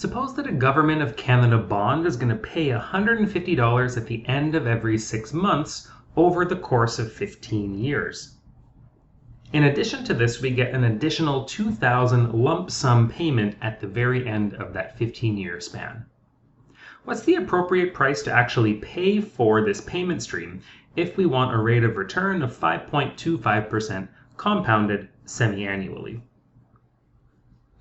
Suppose that a Government of Canada bond is going to pay $150 at the end of every 6 months over the course of 15 years. In addition to this, we get an additional $2,000 lump sum payment at the very end of that 15-year span. What's the appropriate price to actually pay for this payment stream if we want a rate of return of 5.25% compounded semi-annually?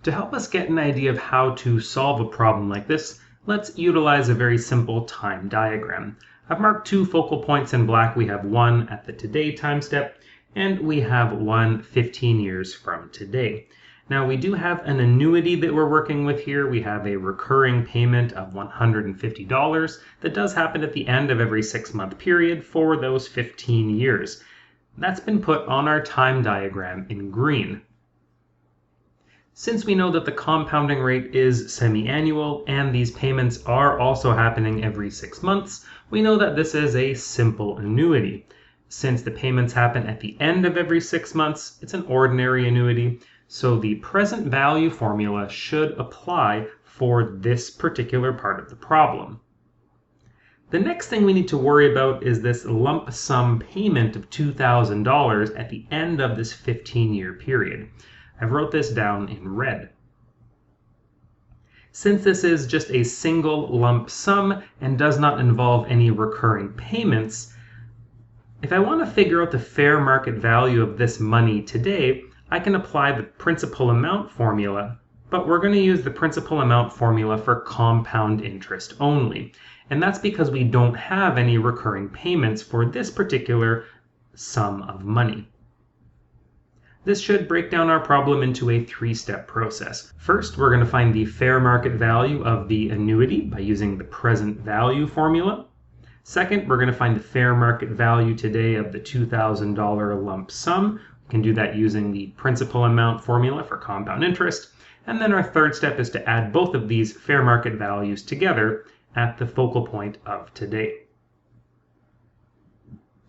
To help us get an idea of how to solve a problem like this, let's utilize a very simple time diagram. I've marked two focal points in black. We have one at the today time step, and we have one 15 years from today. Now we do have an annuity that we're working with here. We have a recurring payment of $150 that does happen at the end of every 6-month period for those 15 years. That's been put on our time diagram in green. Since we know that the compounding rate is semi-annual and these payments are also happening every 6 months, we know that this is a simple annuity. Since the payments happen at the end of every 6 months, it's an ordinary annuity, so the present value formula should apply for this particular part of the problem. The next thing we need to worry about is this lump sum payment of $2,000 at the end of this 15-year period. I wrote this down in red. Since this is just a single lump sum and does not involve any recurring payments, if I want to figure out the fair market value of this money today, I can apply the principal amount formula, but we're going to use the principal amount formula for compound interest only. And that's because we don't have any recurring payments for this particular sum of money. This should break down our problem into a 3-step process. First, we're going to find the fair market value of the annuity by using the present value formula. Second, we're going to find the fair market value today of the $2,000 lump sum. We can do that using the principal amount formula for compound interest. And then our third step is to add both of these fair market values together at the focal point of today.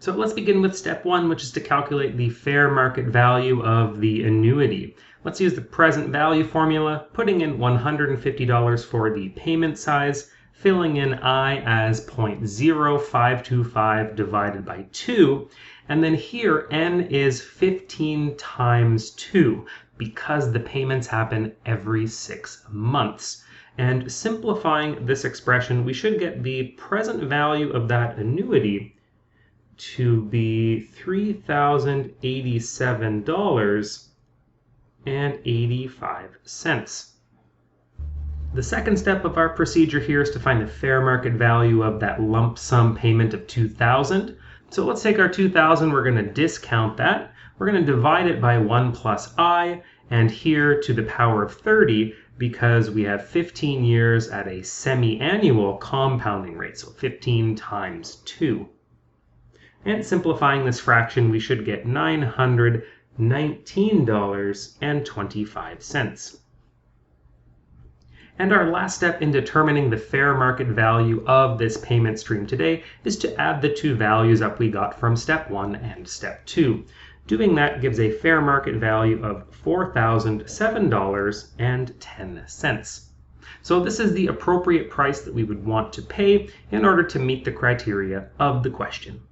So let's begin with step 1, which is to calculate the fair market value of the annuity. Let's use the present value formula, putting in $150 for the payment size, filling in I as 0.0525 divided by 2, and then here n is 15 times 2 because the payments happen every 6 months. And simplifying this expression, we should get the present value of that annuity to be $3,087.85. The second step of our procedure here is to find the fair market value of that lump sum payment of $2,000. So let's take our $2,000, we're going to discount that. We're going to divide it by 1 plus I, and here to the power of 30, because we have 15 years at a semi-annual compounding rate, so 15 times 2. And simplifying this fraction, we should get $919.25. And our last step in determining the fair market value of this payment stream today is to add the two values up we got from step 1 and step 2. Doing that gives a fair market value of $4,007.10. So this is the appropriate price that we would want to pay in order to meet the criteria of the question.